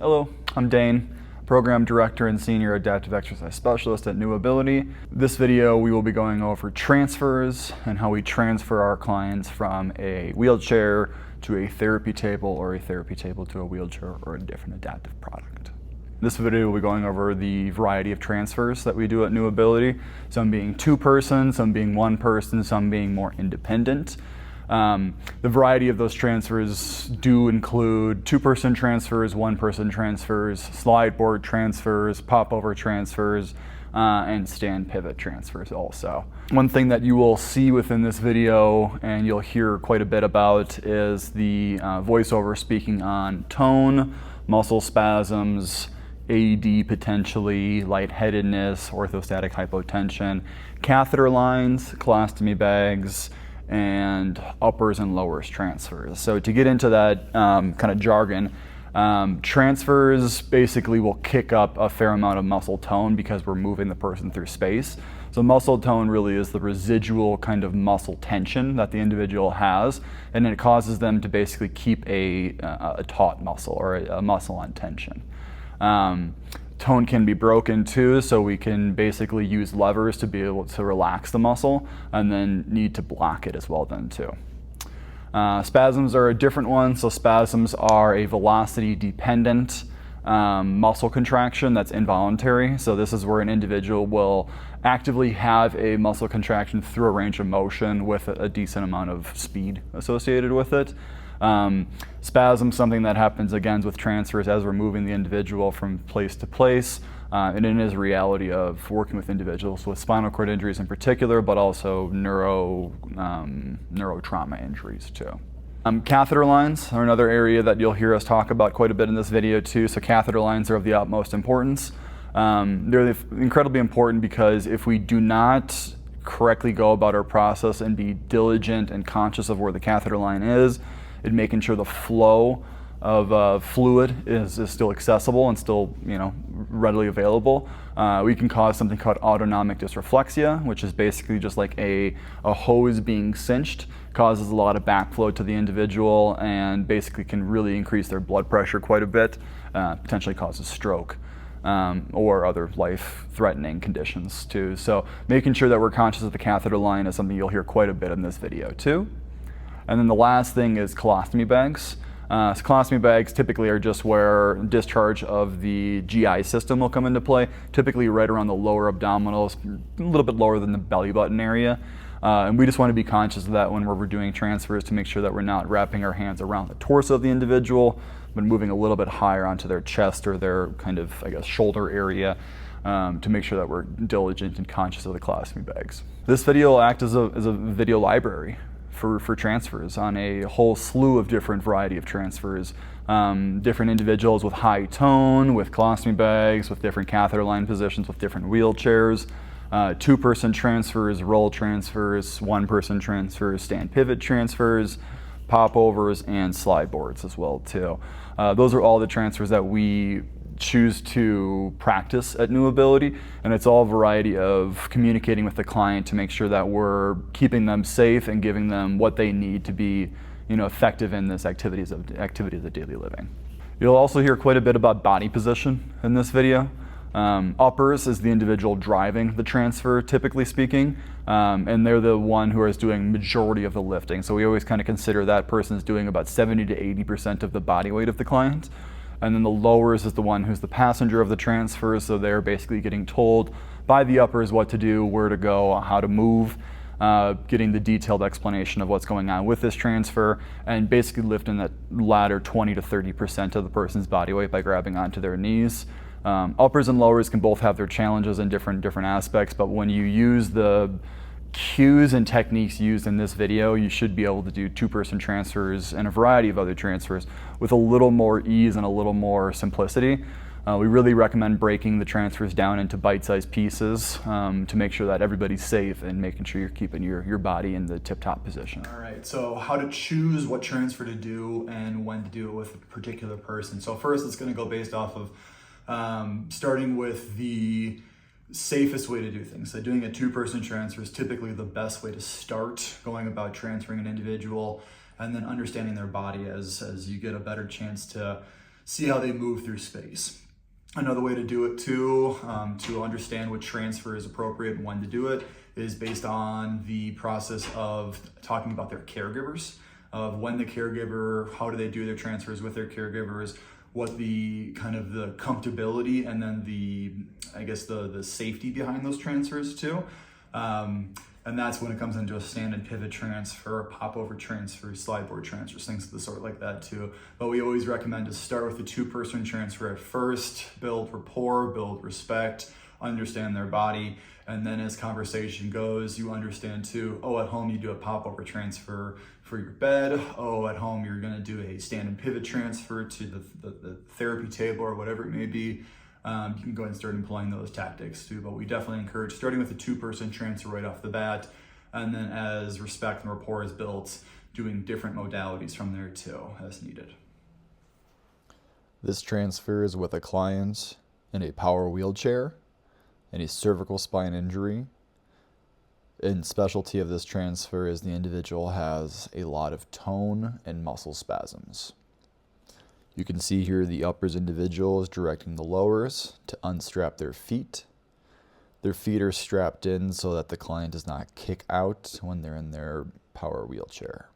Hello, I'm Dane, Program Director and Senior Adaptive Exercise Specialist at NeuAbility. This video we will be going over transfers and how we transfer our clients from a wheelchair to a therapy table or a therapy table to a wheelchair or a different adaptive product. This video will be going over the variety of transfers that we do at NeuAbility, some being two-person, some being one-person, some being more independent. The variety of those transfers do include two-person transfers, one-person transfers, slideboard transfers, pop-over transfers, and stand pivot transfers also. One thing that you will see within this video and you'll hear quite a bit about is the voiceover speaking on tone, muscle spasms, AED potentially, lightheadedness, orthostatic hypotension, catheter lines, colostomy bags, and uppers and lowers transfers. So to get into that kind of jargon, transfers basically will kick up a fair amount of muscle tone because we're moving the person through space. So muscle tone really is the residual kind of muscle tension that the individual has, and it causes them to basically keep a taut muscle or a muscle on tension. Tone can be broken too, so we can basically use levers to be able to relax the muscle and then need to block it as well then too. Spasms are a different one. So spasms are a velocity dependent muscle contraction that's involuntary. So this is where an individual will actively have a muscle contraction through a range of motion with a decent amount of speed associated with it. Spasm, something that happens again with transfers as we're moving the individual from place to place, and it is a reality of working with individuals with spinal cord injuries in particular, but also neuro trauma injuries too. Catheter lines are another area that you'll hear us talk about quite a bit in this video too. So catheter lines are of the utmost importance. They're incredibly important because if we do not correctly go about our process and be diligent and conscious of where the catheter line is, and making sure the flow of fluid is still accessible and still, readily available. We can cause something called autonomic dysreflexia, which is basically just like a hose being cinched, causes a lot of backflow to the individual and basically can really increase their blood pressure quite a bit, potentially causes stroke. Or other life-threatening conditions too. So making sure that we're conscious of the catheter line is something you'll hear quite a bit in this video too. And then the last thing is colostomy bags. So colostomy bags typically are just where discharge of the GI system will come into play, typically right around the lower abdominals, a little bit lower than the belly button area. And we just want to be conscious of that when we're doing transfers to make sure that we're not wrapping our hands around the torso of the individual, but moving a little bit higher onto their chest or their kind of, shoulder area to make sure that we're diligent and conscious of the colostomy bags. This video will act as a video library for transfers on a whole slew of different variety of transfers. Different individuals with high tone, with colostomy bags, with different catheter line positions, with different wheelchairs, two-person transfers, roll transfers, one-person transfers, stand pivot transfers, popovers, and slide boards as well too. Those are all the transfers that we choose to practice at NeuAbility, and it's all a variety of communicating with the client to make sure that we're keeping them safe and giving them what they need to be, effective in this activities of daily living. You'll also hear quite a bit about body position in this video. Uppers is the individual driving the transfer, typically speaking, and they're the one who is doing majority of the lifting. So we always kind of consider that person is doing about 70 to 80% of the body weight of the client. And then the lowers is the one who's the passenger of the transfer, so they're basically getting told by the uppers what to do, where to go, how to move, getting the detailed explanation of what's going on with this transfer, and basically lifting that latter 20 to 30% of the person's body weight by grabbing onto their knees. Uppers and lowers can both have their challenges in different aspects, but when you use the cues and techniques used in this video, you should be able to do two-person transfers and a variety of other transfers with a little more ease and a little more simplicity. We really recommend breaking the transfers down into bite-sized pieces to make sure that everybody's safe and making sure you're keeping your body in the tip-top position. All right, so how to choose what transfer to do and when to do it with a particular person. So first, it's going to go based off of starting with the safest way to do things. So doing a two-person transfer is typically the best way to start going about transferring an individual, and then understanding their body as you get a better chance to see how they move through space. Another way to do it too, to understand what transfer is appropriate and when to do it, is based on the process of talking about their caregivers, of when the caregiver, how do they do their transfers with their caregivers, what the kind of the comfortability and then the, I guess the safety behind those transfers too. And that's when it comes into a stand and pivot transfer, pop-over transfer, slideboard transfers, things of the sort like that too. But we always recommend to start with the two-person transfer at first, build rapport, build respect, understand their body, and then as conversation goes, you understand too, oh, at home you do a pop-over transfer for your bed, oh, at home you're gonna do a stand and pivot transfer to the therapy table or whatever it may be. You can go ahead and start employing those tactics too, but we definitely encourage starting with a two-person transfer right off the bat, and then as respect and rapport is built, doing different modalities from there too, as needed. This transfer is with a client in a power wheelchair and a cervical spine injury. And specialty of this transfer is the individual has a lot of tone and muscle spasms. You can see here the uppers individual is directing the lowers to unstrap their feet. Their feet are strapped in so that the client does not kick out when they're in their power wheelchair.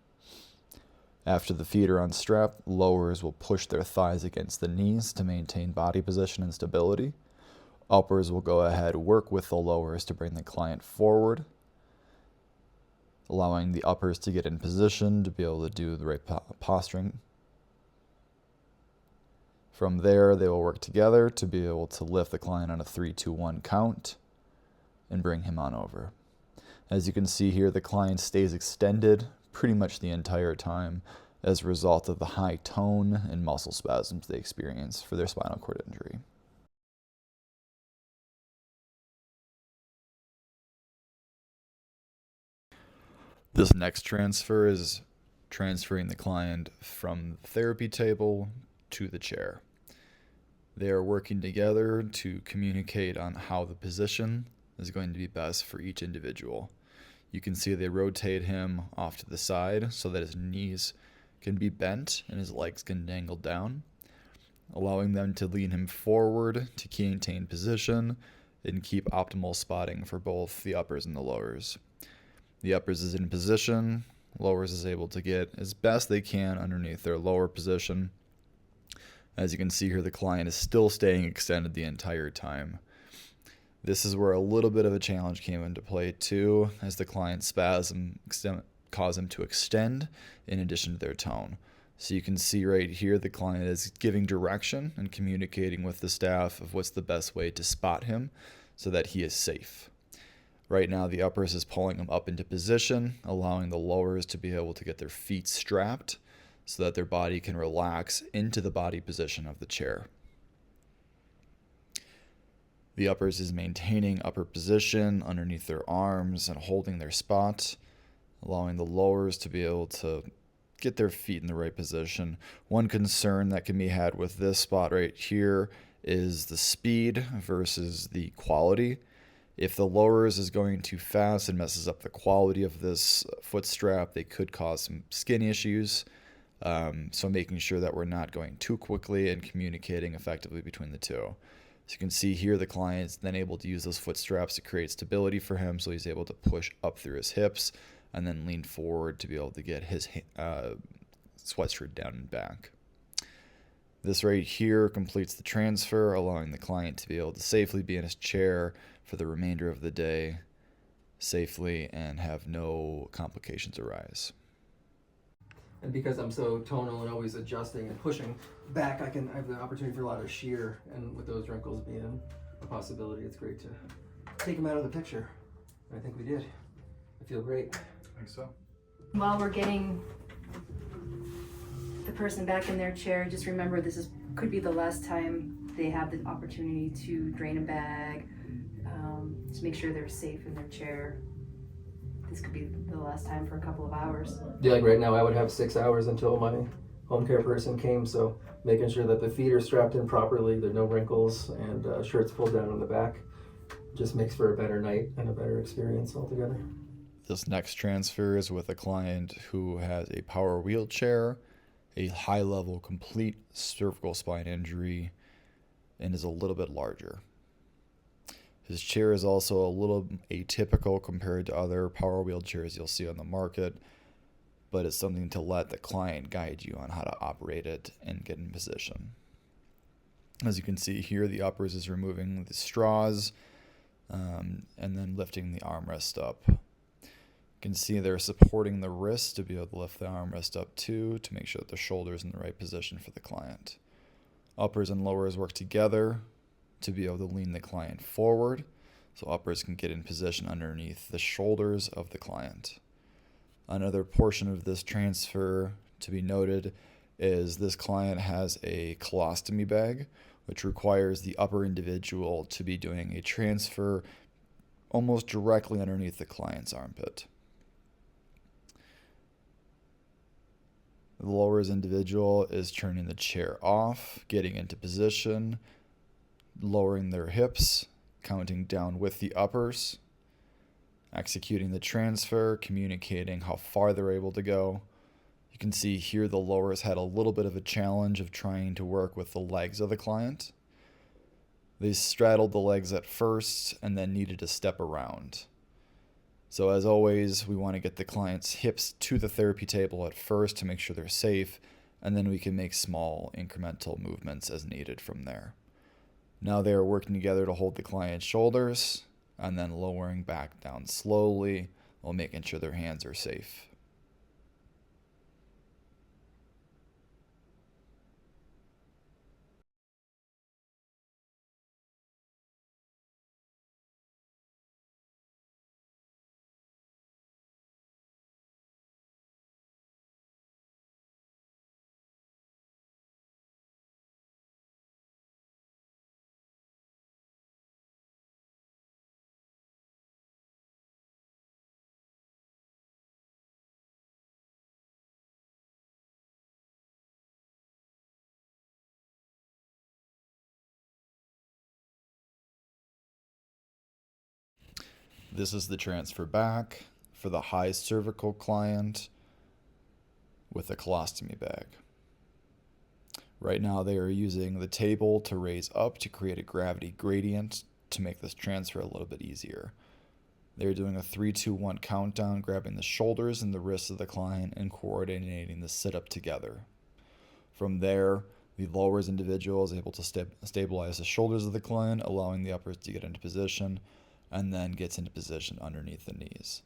After the feet are unstrapped, lowers will push their thighs against the knees to maintain body position and stability. Uppers will go ahead and work with the lowers to bring the client forward, allowing the uppers to get in position to be able to do the right posturing. From there, they will work together to be able to lift the client on a 3-2-1 count and bring him on over. As you can see here, the client stays extended pretty much the entire time as a result of the high tone and muscle spasms they experience for their spinal cord injury. This next transfer is transferring the client from the therapy table to the chair. They are working together to communicate on how the position is going to be best for each individual. You can see they rotate him off to the side so that his knees can be bent and his legs can dangle down, allowing them to lean him forward to maintain position and keep optimal spotting for both the uppers and the lowers. The uppers is in position, lowers is able to get as best they can underneath their lower position. As you can see here, the client is still staying extended the entire time. This is where a little bit of a challenge came into play too, as the client's spasm caused them to extend in addition to their tone. So you can see right here, the client is giving direction and communicating with the staff of what's the best way to spot him so that he is safe. Right now, the uppers is pulling him up into position, allowing the lowers to be able to get their feet strapped so that their body can relax into the body position of the chair. The uppers is maintaining upper position underneath their arms and holding their spot, allowing the lowers to be able to get their feet in the right position. One concern that can be had with this spot right here is the speed versus the quality. If the lowers is going too fast and messes up the quality of this foot strap, they could cause some skin issues. So making sure that we're not going too quickly and communicating effectively between the two. So you can see here the client's then able to use those foot straps to create stability for him, so he's able to push up through his hips and then lean forward to be able to get his sweatshirt down and back. This right here completes the transfer, allowing the client to be able to safely be in his chair for the remainder of the day safely and have no complications arise. And because I'm so tonal and always adjusting and pushing back, I have the opportunity for a lot of shear, and with those wrinkles being a possibility, it's great to take them out of the picture. And I think we did. I feel great. I think so. While we're getting the person back in their chair, just remember this could be the last time they have the opportunity to drain a bag, to make sure they're safe in their chair. This could be the last time for a couple of hours. Yeah, like right now I would have 6 hours until my home care person came, so making sure that the feet are strapped in properly, there are no wrinkles, and shirts pulled down on the back just makes for a better night and a better experience altogether. This next transfer is with a client who has a power wheelchair a high-level complete cervical spine injury and is a little bit larger. His chair is also a little atypical compared to other power wheelchairs you'll see on the market, but it's something to let the client guide you on how to operate it and get in position. As you can see here, the uppers is removing the straws and then lifting the armrest up. You can see they're supporting the wrist to be able to lift the armrest up too, to make sure that the shoulder is in the right position for the client. Uppers and lowers work together to be able to lean the client forward, so uppers can get in position underneath the shoulders of the client. Another portion of this transfer to be noted is this client has a colostomy bag, which requires the upper individual to be doing a transfer almost directly underneath the client's armpit. The lowers individual is turning the chair off, getting into position, lowering their hips, counting down with the uppers, executing the transfer, communicating how far they're able to go. You can see here the lowers had a little bit of a challenge of trying to work with the legs of the client. They straddled the legs at first and then needed to step around. So as always, we want to get the client's hips to the therapy table at first to make sure they're safe, and then we can make small incremental movements as needed from there. Now they are working together to hold the client's shoulders and then lowering back down slowly while making sure their hands are safe. This is the transfer back for the high cervical client with a colostomy bag. Right now they are using the table to raise up to create a gravity gradient to make this transfer a little bit easier. They're doing a 3-2-1 countdown, grabbing the shoulders and the wrists of the client and coordinating the sit-up together. From there, the lowers individual is able to stabilize the shoulders of the client, allowing the uppers to get into position, and then gets into position underneath the knees.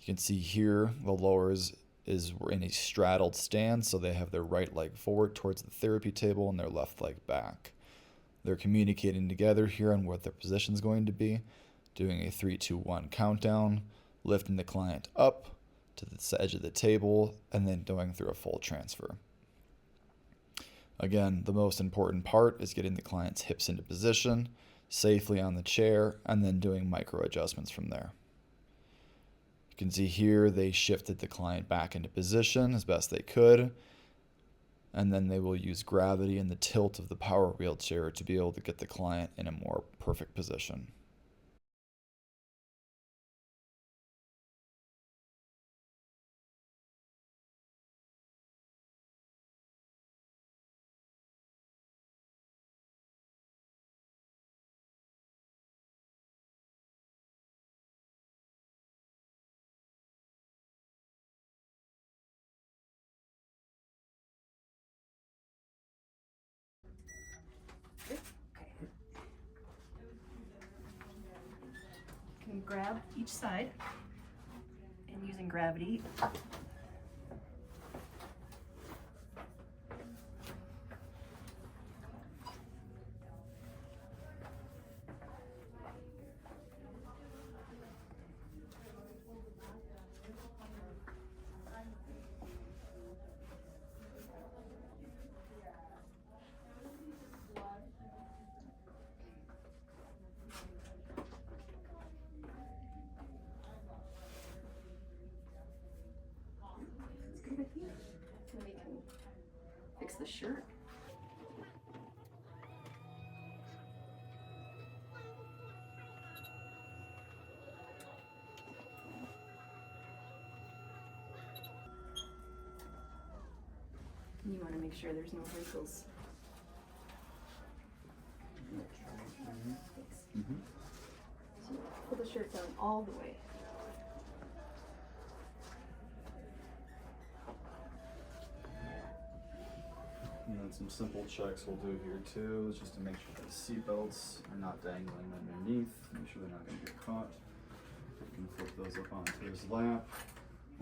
You can see here the lowers is in a straddled stance, so they have their right leg forward towards the therapy table and their left leg back. They're communicating together here on what their position is going to be, doing a 3-2-1 countdown, lifting the client up to the edge of the table, and then going through a full transfer. Again, the most important part is getting the client's hips into position, safely on the chair, and then doing micro adjustments from there. You can see here they shifted the client back into position as best they could, and then they will use gravity and the tilt of the power wheelchair to be able to get the client in a more perfect position. Can grab each side and using gravity so we can fix the shirt. You want to make sure there's no wrinkles. Thanks. So pull the shirt down all the way. And then some simple checks we'll do here too, is just to make sure that the seatbelts are not dangling underneath, make sure they're not going to get caught. You can flip those up onto his lap,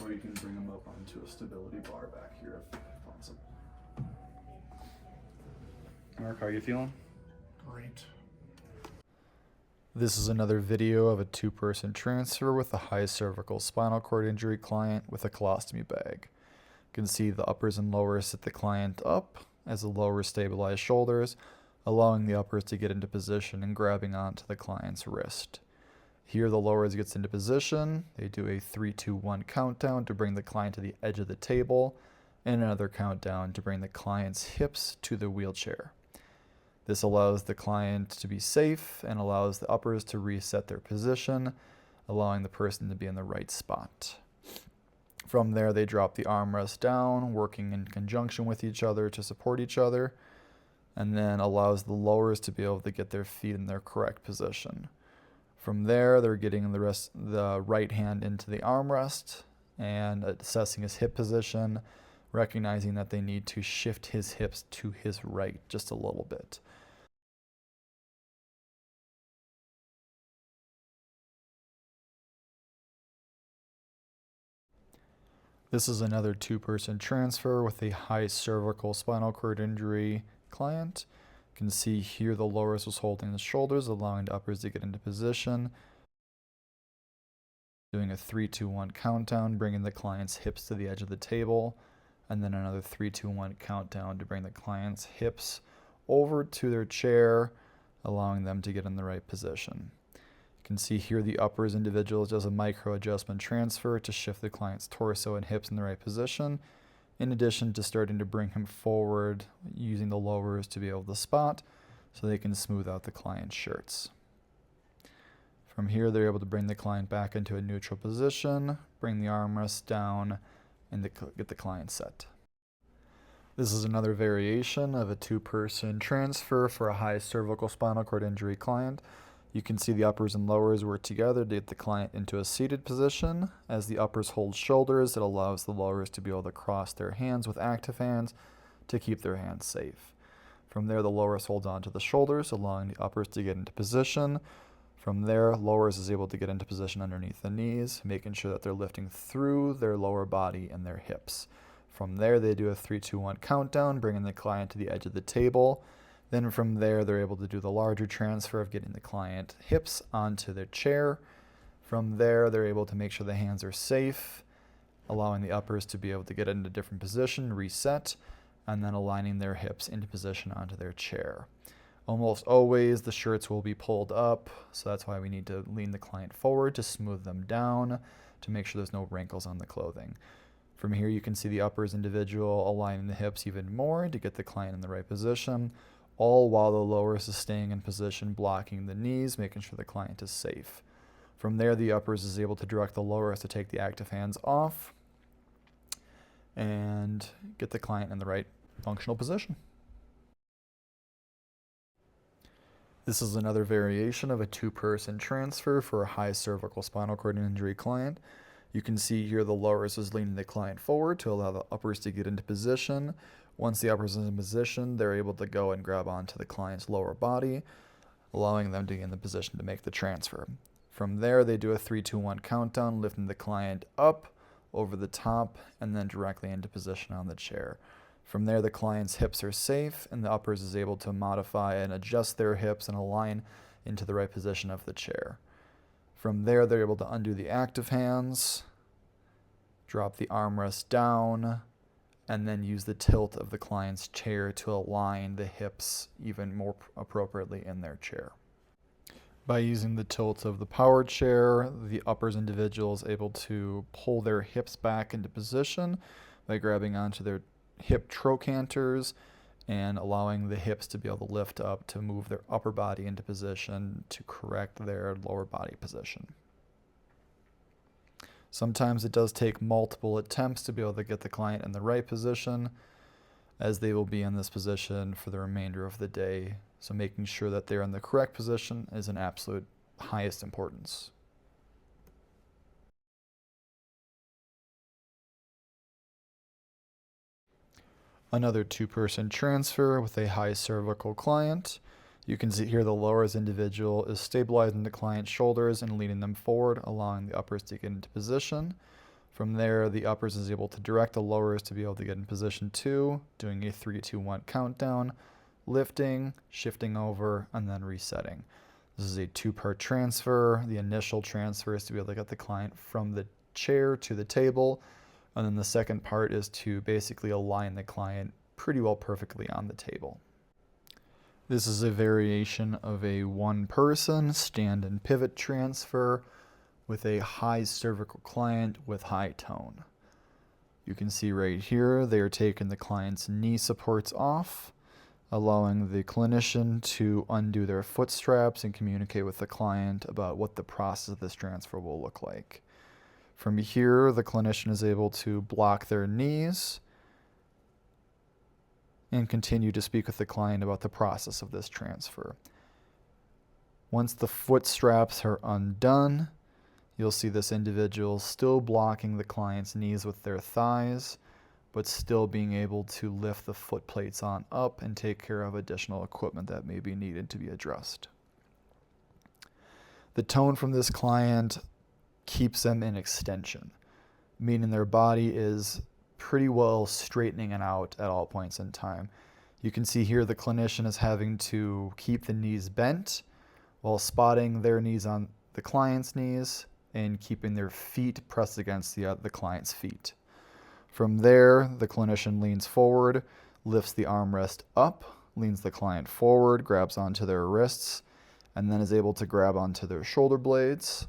or you can bring them up onto a stability bar back here if possible. Mark, how are you feeling? Great. This is another video of a two-person transfer with a high cervical spinal cord injury client with a colostomy bag. You can see the uppers and lowers sit the client up as the lowers stabilize shoulders, allowing the uppers to get into position and grabbing onto the client's wrist. Here the lowers gets into position. They do a 3-2-1 countdown to bring the client to the edge of the table, and another countdown to bring the client's hips to the wheelchair. This allows the client to be safe and allows the uppers to reset their position, allowing the person to be in the right spot. From there, they drop the armrest down, working in conjunction with each other to support each other, and then allows the lowers to be able to get their feet in their correct position. From there, they're getting the right hand into the armrest and assessing his hip position, recognizing that they need to shift his hips to his right just a little bit. This is another two-person transfer with a high cervical spinal cord injury client. You can see here the lowers was holding the shoulders, allowing the uppers to get into position. Doing a 3-2-1 countdown, bringing the client's hips to the edge of the table, and then another 3-2-1 countdown to bring the client's hips over to their chair, allowing them to get in the right position. You can see here the uppers individual does a micro adjustment transfer to shift the client's torso and hips in the right position, in addition to starting to bring him forward using the lowers to be able to spot so they can smooth out the client's shirts. From here, they're able to bring the client back into a neutral position, bring the armrest down, and get the client set. This is another variation of a two-person transfer for a high cervical spinal cord injury client. You can see the uppers and lowers work together to get the client into a seated position. As the uppers hold shoulders, it allows the lowers to be able to cross their hands with active hands to keep their hands safe. From there, the lowers hold on to the shoulders, allowing the uppers to get into position. From there, lowers is able to get into position underneath the knees, making sure that they're lifting through their lower body and their hips. From there, they do a 3-2-1 countdown, bringing the client to the edge of the table. Then from there, they're able to do the larger transfer of getting the client hips onto their chair. From there, they're able to make sure the hands are safe, allowing the uppers to be able to get into a different position, reset, and then aligning their hips into position onto their chair. Almost always, the shirts will be pulled up, so that's why we need to lean the client forward to smooth them down to make sure there's no wrinkles on the clothing. From here, you can see the uppers individual aligning the hips even more to get the client in the right position, all while the lowers is staying in position, blocking the knees, making sure the client is safe. From there, the uppers is able to direct the lowers to take the active hands off and get the client in the right functional position. This is another variation of a two-person transfer for a high cervical spinal cord injury client. You can see here the lowers is leaning the client forward to allow the uppers to get into position. Once the uppers is in position, they're able to go and grab onto the client's lower body, allowing them to get in the position to make the transfer. From there, they do a 3-2-1 countdown, lifting the client up over the top and then directly into position on the chair. From there, the client's hips are safe and the uppers is able to modify and adjust their hips and align into the right position of the chair. From there, they're able to undo the active hands, drop the armrest down, and then use the tilt of the client's chair to align the hips even more appropriately in their chair. By using the tilt of the power chair, the uppers individual is able to pull their hips back into position by grabbing onto their hip trochanters and allowing the hips to be able to lift up to move their upper body into position to correct their lower body position. Sometimes it does take multiple attempts to be able to get the client in the right position, as they will be in this position for the remainder of the day. So making sure that they're in the correct position is an absolute highest importance. Another two-person transfer with a high cervical client. You can see here the lowers individual is stabilizing the client's shoulders and leaning them forward, allowing the uppers to get into position. From there, the uppers is able to direct the lowers to be able to get in position too, doing a 3, 2, 1 countdown, lifting, shifting over, and then resetting. This is a two-part transfer. The initial transfer is to be able to get the client from the chair to the table, and then the second part is to basically align the client pretty well perfectly on the table. This is a variation of a one-person stand and pivot transfer with a high cervical client with high tone. You can see right here they are taking the client's knee supports off, allowing the clinician to undo their foot straps and communicate with the client about what the process of this transfer will look like. From here, the clinician is able to block their knees and continue to speak with the client about the process of this transfer. Once the foot straps are undone, you'll see this individual still blocking the client's knees with their thighs, but still being able to lift the foot plates on up and take care of additional equipment that may be needed to be addressed. The tone from this client keeps them in extension, meaning their body is pretty well straightening it out at all points in time. You can see here the clinician is having to keep the knees bent while spotting their knees on the client's knees and keeping their feet pressed against the client's feet. From there, the clinician leans forward, lifts the armrest up, leans the client forward, grabs onto their wrists, and then is able to grab onto their shoulder blades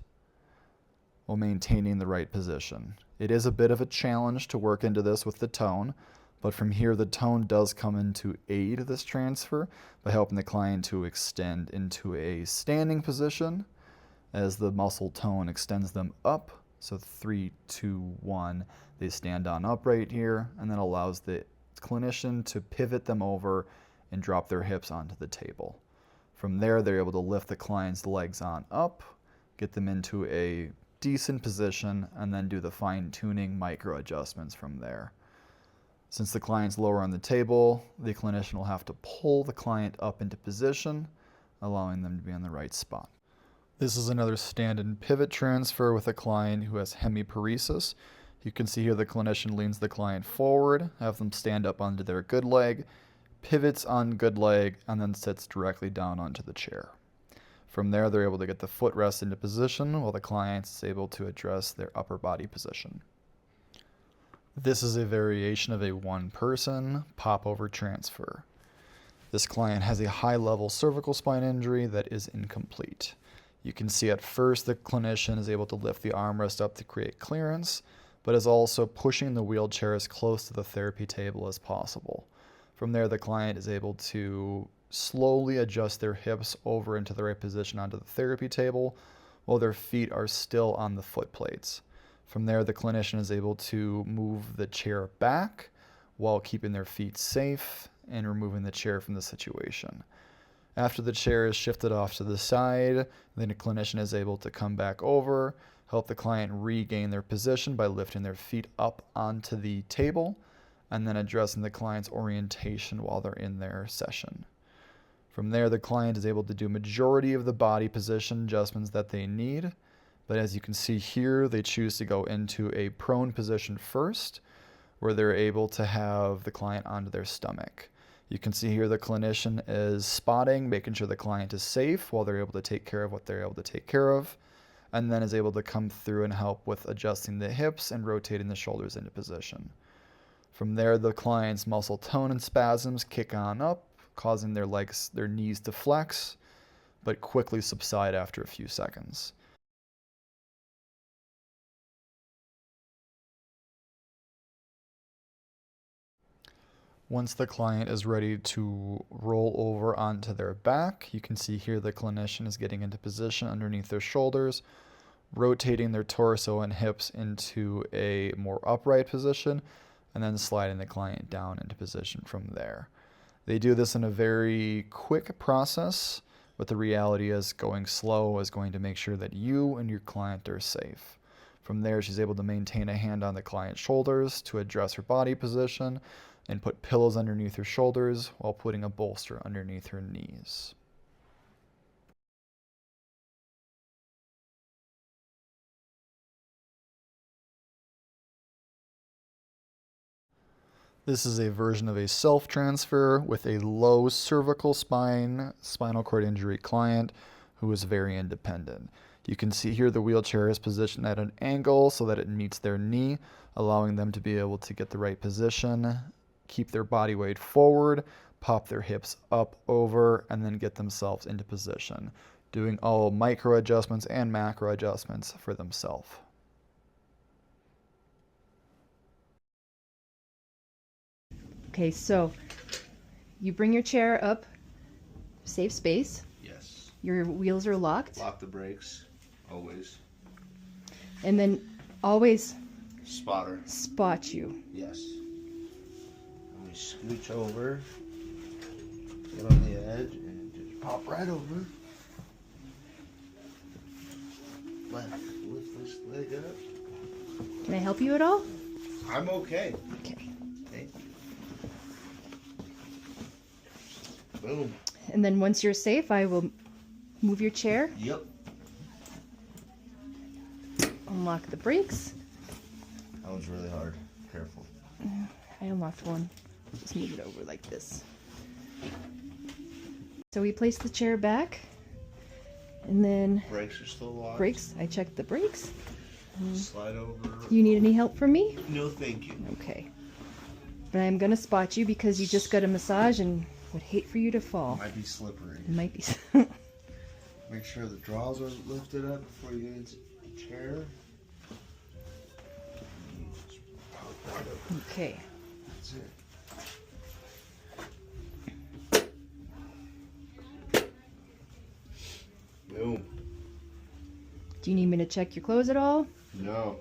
while maintaining the right position. It is a bit of a challenge to work into this with the tone, but from here the tone does come in to aid this transfer by helping the client to extend into a standing position as the muscle tone extends them up. So 3, 2, 1, they stand on upright here, and then allows the clinician to pivot them over and drop their hips onto the table. From there, they're able to lift the client's legs on up, get them into a decent position, and then do the fine-tuning micro adjustments from there. Since the client's lower on the table, the clinician will have to pull the client up into position, allowing them to be in the right spot. This is another stand and pivot transfer with a client who has hemiparesis. You can see here the clinician leans the client forward, have them stand up onto their good leg, pivots on good leg, and then sits directly down onto the chair. From there, they're able to get the footrest into position while the client is able to address their upper body position. This is a variation of a one-person pop-over transfer. This client has a high-level cervical spine injury that is incomplete. You can see at first the clinician is able to lift the armrest up to create clearance, but is also pushing the wheelchair as close to the therapy table as possible. From there, the client is able to slowly adjust their hips over into the right position onto the therapy table while their feet are still on the foot plates. From there, the clinician is able to move the chair back while keeping their feet safe and removing the chair from the situation. After the chair is shifted off to the side, then the clinician is able to come back over, help the client regain their position by lifting their feet up onto the table, and then addressing the client's orientation while they're in their session. From there, the client is able to do majority of the body position adjustments that they need, but as you can see here, they choose to go into a prone position first, where they're able to have the client onto their stomach. You can see here the clinician is spotting, making sure the client is safe while they're able to take care of what they're able to take care of, and then is able to come through and help with adjusting the hips and rotating the shoulders into position. From there, the client's muscle tone and spasms kick on up, causing their knees to flex, but quickly subside after a few seconds. Once the client is ready to roll over onto their back, you can see here the clinician is getting into position underneath their shoulders, rotating their torso and hips into a more upright position, and then sliding the client down into position from there. They do this in a very quick process, but the reality is going slow is going to make sure that you and your client are safe. From there, she's able to maintain a hand on the client's shoulders to address her body position and put pillows underneath her shoulders while putting a bolster underneath her knees. This is a version of a self-transfer with a low cervical spinal cord injury client who is very independent. You can see here the wheelchair is positioned at an angle so that it meets their knee, allowing them to be able to get the right position, keep their body weight forward, pop their hips up, over, and then get themselves into position, doing all micro adjustments and macro adjustments for themselves. Okay, so you bring your chair up, safe space. Yes. Your wheels are locked. Lock the brakes, always. And then always Spotter. spot you. Yes. And we scooch over, get on the edge, and just pop right over. Lift this leg up. Can I help you at all? I'm okay. Okay. Thank you. Boom. And then once you're safe, I will move your chair, Yep. unlock the brakes. That one's really hard. Careful. I unlocked one. Just move it over like this. So we place the chair back, and then Brakes are still locked. brakes. I checked the brakes. Slide over. You need any help from me? No, thank you. Okay. But I'm gonna spot you because you just got a massage and would hate for you to fall. Might be slippery. It might be. Make sure the drawers are lifted up before you get into the chair. Okay. That's it. Boom. Do you need me to check your clothes at all? No.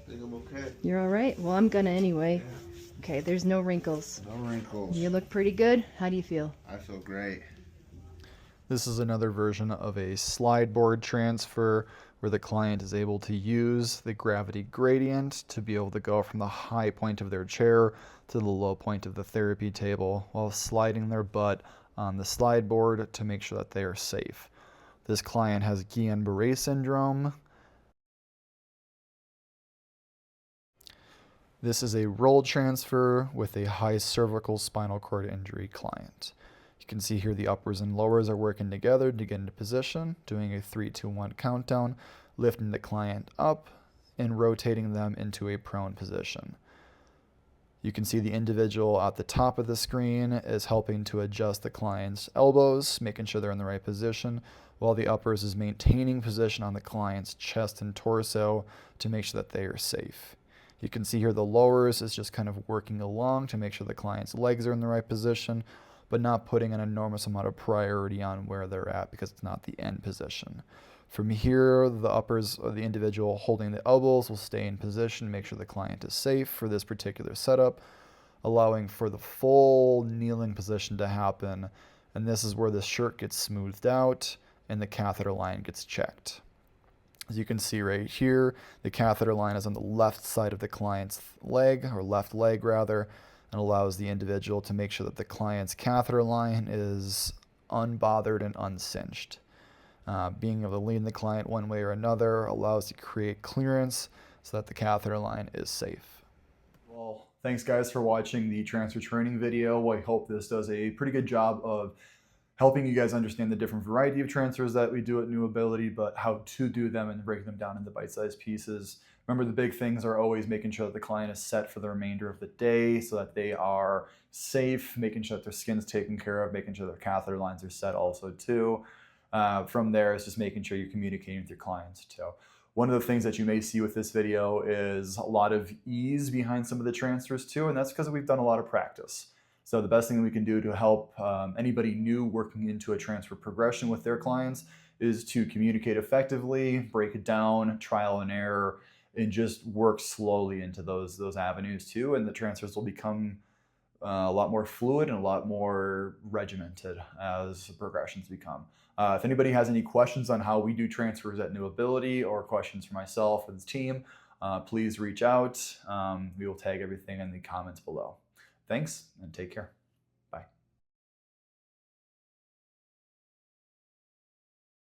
I think I'm okay. You're all right? Well, I'm gonna anyway. Okay, there's no wrinkles. No wrinkles. You look pretty good. How do you feel? I feel great. This is another version of a slideboard transfer where the client is able to use the gravity gradient to be able to go from the high point of their chair to the low point of the therapy table while sliding their butt on the slideboard to make sure that they are safe. This client has Guillain-Barré syndrome. This is a roll transfer with a high cervical spinal cord injury client. You can see here the uppers and lowers are working together to get into position, doing a 3-2-1 countdown, lifting the client up and rotating them into a prone position. You can see the individual at the top of the screen is helping to adjust the client's elbows, making sure they're in the right position, while the uppers is maintaining position on the client's chest and torso to make sure that they are safe. You can see here the lowers is just kind of working along to make sure the client's legs are in the right position, but not putting an enormous amount of priority on where they're at because it's not the end position. From here, the uppers of the individual holding the elbows will stay in position, make sure the client is safe for this particular setup, allowing for the full kneeling position to happen. And this is where the shirt gets smoothed out and the catheter line gets checked. As you can see right here, the catheter line is on the left side of the client's leg, or left leg rather, and allows the individual to make sure that the client's catheter line is unbothered and uncinched. Being able to lean the client one way or another allows to create clearance so that the catheter line is safe. Well, thanks guys for watching the transfer training video. I hope this does a pretty good job of helping you guys understand the different variety of transfers that we do at NeuAbility, but how to do them and break them down into bite-sized pieces. Remember, the big things are always making sure that the client is set for the remainder of the day so that they are safe, making sure that their skin's taken care of, making sure their catheter lines are set also too. From there, it's just making sure you're communicating with your clients too. One of the things that you may see with this video is a lot of ease behind some of the transfers too, and that's because we've done a lot of practice. So the best thing that we can do to help anybody new working into a transfer progression with their clients is to communicate effectively, break it down, trial and error, and just work slowly into those avenues too, and the transfers will become a lot more fluid and a lot more regimented as progressions become. If anybody has any questions on how we do transfers at NeuAbility, or questions for myself or the team, please reach out. We will tag everything in the comments below. Thanks, and take care.